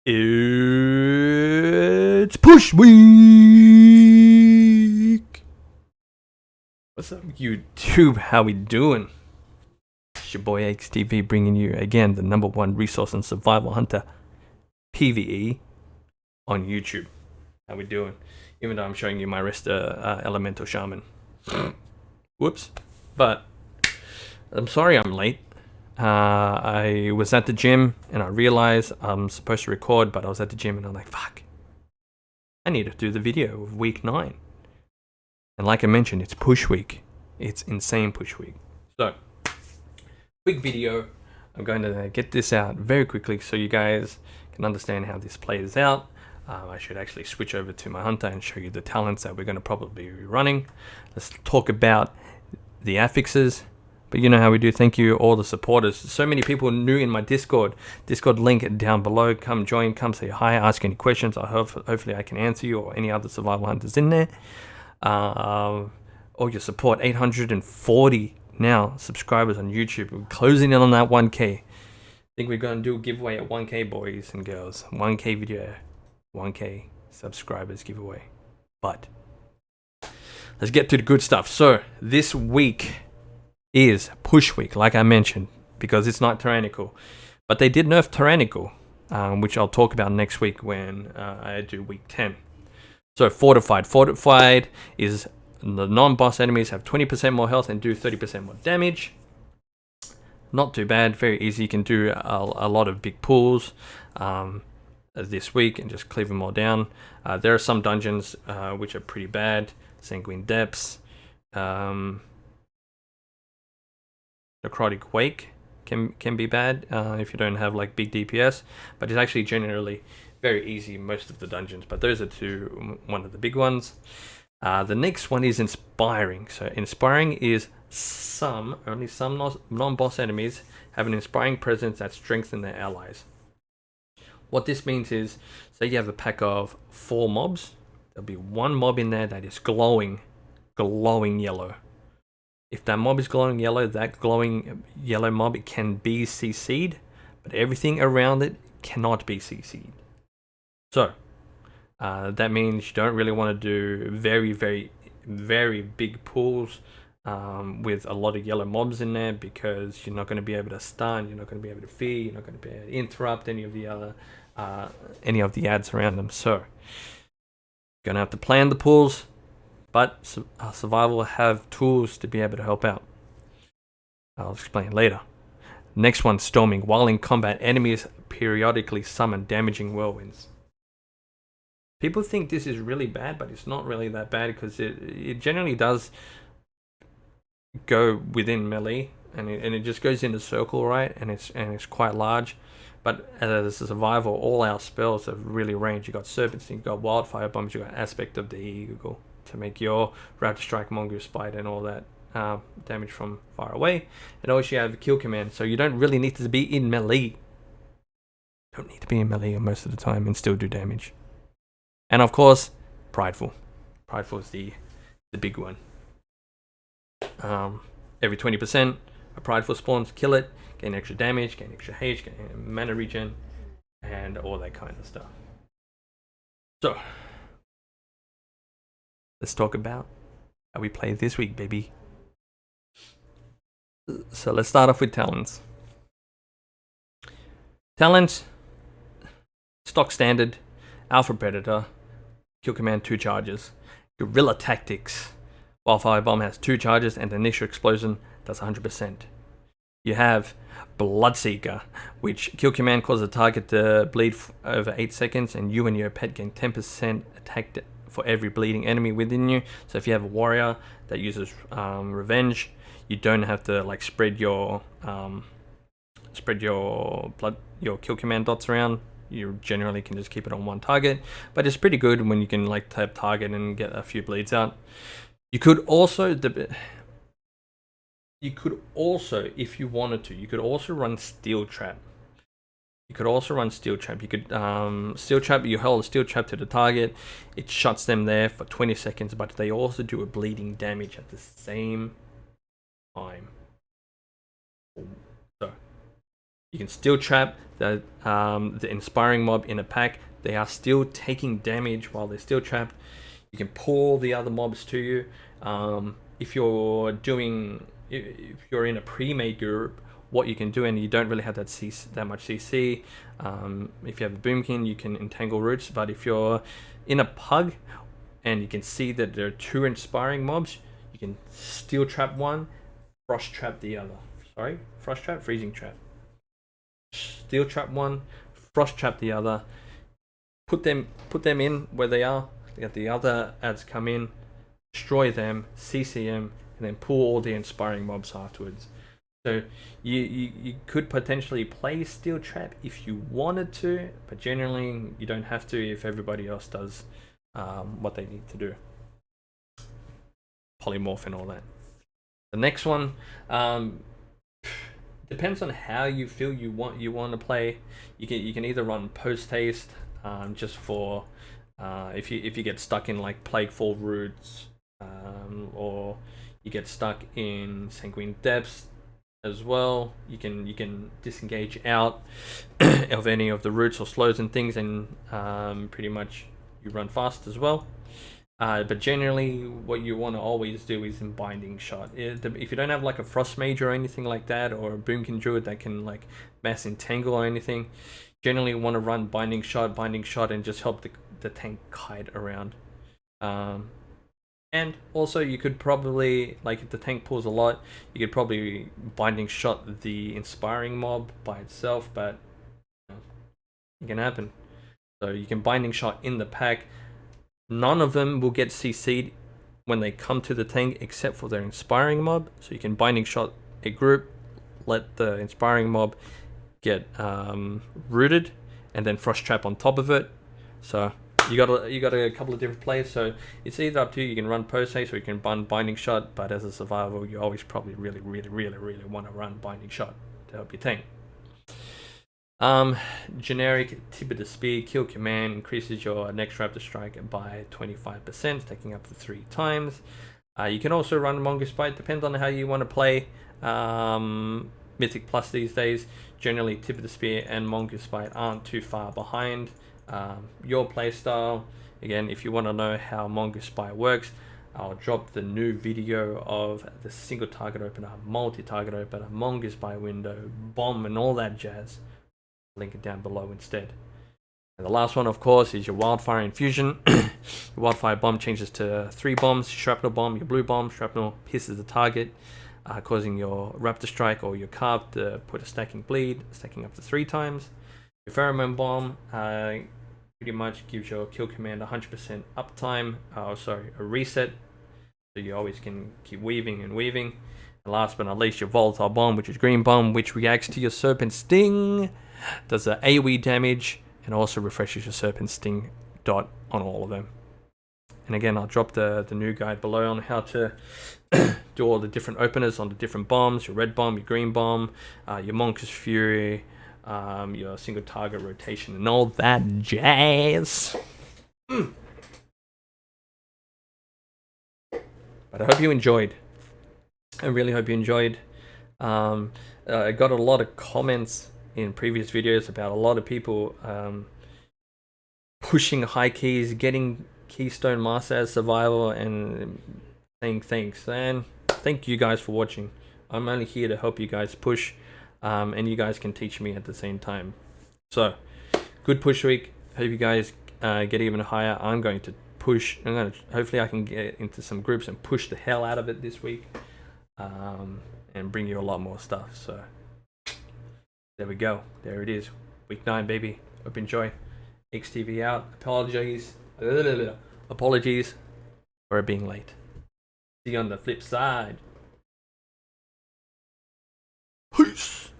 It's push week. What's up, YouTube? How we doing? It's your boy XTV bringing you again the #1 resource and survival hunter PVE on YouTube. How we doing? Even though I'm showing you my rest elemental shaman. Whoops. But I'm sorry I'm late. I was at the gym and I realized I'm supposed to record, but I was at the gym and I'm like, fuck. I need to do the video of week 9. And like I mentioned, it's push week. It's insane push week. So, quick video. I'm going to get this out very quickly so you guys can understand how this plays out. I should actually switch over to my hunter and show you the talents that we're going to probably be running. Let's talk about the affixes. But you know how we do. Thank you all the supporters. So many people new in my Discord link down below. Come join, come say hi, ask any questions. Hopefully I can answer you or any other survival hunters in there. All your support. 840 now subscribers on YouTube. We're closing in on that 1k. I think we're going to do a giveaway at 1k, boys and girls. 1k video, 1k subscribers giveaway. But let's get to the good stuff. So this week is push week, like I mentioned, because it's not tyrannical. But they did nerf tyrannical, which I'll talk about next week when I do week 10. So fortified. Fortified is the non-boss enemies have 20% more health and do 30% more damage. Not too bad, very easy. You can do a lot of big pulls this week and just cleave them all down. There are some dungeons which are pretty bad. Sanguine Depths. Necrotic Wake can be bad if you don't have like big DPS, but it's actually generally very easy most of the dungeons. But those are one of the big ones. The next one is Inspiring. So Inspiring is only some non-boss enemies have an inspiring presence that strengthens their allies. What this means is, say you have a pack of 4 mobs, there'll be one mob in there that is glowing yellow. If that mob is glowing yellow, that glowing yellow mob, it can be CC'd, but everything around it cannot be CC'd. So, that means you don't really want to do very, very, very big pulls with a lot of yellow mobs in there, because you're not going to be able to stun, you're not going to be able to feed, you're not going to be able to interrupt any of the other, any of the ads around them. So, you're going to have to plan the pulls. But survival will have tools to be able to help out. I'll explain later. Next one, Storming. While in combat, enemies periodically summon damaging whirlwinds. People think this is really bad, but it's not really that bad, because it generally does go within melee, and it just goes in a circle, right? And it's quite large. But as a survival, all our spells are really ranged. You got Serpent Sting, you got Wildfire Bombs, you got Aspect of the Eagle to make your Raptor Strike, Mongoose Bite, and all that damage from far away. And also you have Kill Command, so you don't really need to be in melee. Don't need to be in melee most of the time and still do damage. And of course, Prideful. Prideful is the big one. Every 20%, a Prideful spawns, kill it, gain extra damage, gain extra H, gain mana regen, and all that kind of stuff. So, let's talk about how we play this week, baby. So let's start off with talents. Talents, stock standard, Alpha Predator, Kill Command 2 charges, Guerrilla Tactics, Wildfire Bomb has 2 charges and the initial explosion does 100%. You have Bloodseeker, which Kill Command causes a target to bleed over 8 seconds, and you and your pet gain 10% attack for every bleeding enemy within you. So if you have a warrior that uses revenge, you don't have to like spread your Kill Command dots around. You generally can just keep it on one target, but it's pretty good when you can like tap target and get a few bleeds out. You could also, if you wanted to, you could also run Steel Trap. You could Steel Trap, you hold a Steel Trap to the target, it shuts them there for 20 seconds, but they also do a bleeding damage at the same time. So, You can still trap the inspiring mob in a pack. They are still taking damage while they're still trapped. You can pull the other mobs to you. If you're in a pre-made group, what you can do, and you don't really have that much CC. If you have a Boomkin, you can entangle roots. But if you're in a pug, and you can see that there are 2 inspiring mobs, you can steel trap one, frost trap the other. Sorry, frost trap, freezing trap. Steel trap one, frost trap the other. Put them in where they are. Let the other ads come in, destroy them, CC them, and then pull all the inspiring mobs afterwards. So you could potentially play steel trap if you wanted to, but generally you don't have to if everybody else does what they need to do. Polymorph and all that. The next one depends on how you feel you want to play. You can either run post haste just for if you get stuck in like Plaguefall roots, or you get stuck in Sanguine Depths as well. You can disengage out of any of the roots or slows and things, and pretty much you run fast as well. But generally, what you want to always do is in Binding Shot. If you don't have like a Frost Mage or anything like that, or a Boomkin Druid that can like mass entangle or anything, generally you want to run Binding Shot, and just help the tank kite around. And also you could probably, like if the tank pulls a lot, you could probably Binding Shot the inspiring mob by itself, but it can happen. So you can Binding Shot in the pack. None of them will get CC'd when they come to the tank except for their inspiring mob. So you can Binding Shot a group, let the inspiring mob get rooted, and then Frost Trap on top of it. So you got a couple of different plays. So it's either up to you. You can run post haste or you can run Binding Shot. But as a survivor, you always probably really want to run Binding Shot to help your tank. Generic Tip of the Spear Kill Command increases your next Raptor Strike by 25%, taking up to 3 times. You can also run Mongoose Bite, depends on how you want to play Mythic Plus these days. Generally, Tip of the Spear and Mongoose Bite aren't too far behind your playstyle. Again, if you want to know how Mongoose Bite works, I'll drop the new video of the single target opener, multi-target opener, Mongoose Bite window, bomb, and all that jazz. Link it down below instead. And the last one, of course, is your Wildfire Infusion. Your Wildfire Bomb changes to 3 bombs. Shrapnel Bomb, your blue bomb. Shrapnel pierces the target, causing your Raptor Strike or your Carve to put a stacking bleed, stacking up to 3 times. Your Pheromone Bomb pretty much gives your kill command 100% uptime. A reset. So you always can keep weaving and weaving. And last but not least, your Volatile Bomb, which is Green Bomb, which reacts to your Serpent Sting, does the AoE damage, and also refreshes your Serpent Sting dot on all of them. And again, I'll drop the new guide below on how to do all the different openers on the different bombs, your red bomb, your green bomb, your Monka's Fury, your single target rotation, and all that jazz. But I hope you enjoyed. I really hope you enjoyed. I got a lot of comments in previous videos about a lot of people pushing high keys, getting Keystone Master as survival, and saying thanks. And thank you guys for watching. I'm only here to help you guys push, and you guys can teach me at the same time. So, good push week. Hope you guys get even higher. I'm going to push. Hopefully I can get into some groups and push the hell out of it this week. And bring you a lot more stuff. So there we go. There it is. Week 9, baby. Hope you enjoy. XTV out. Apologies for it being late. See you on the flip side. Peace.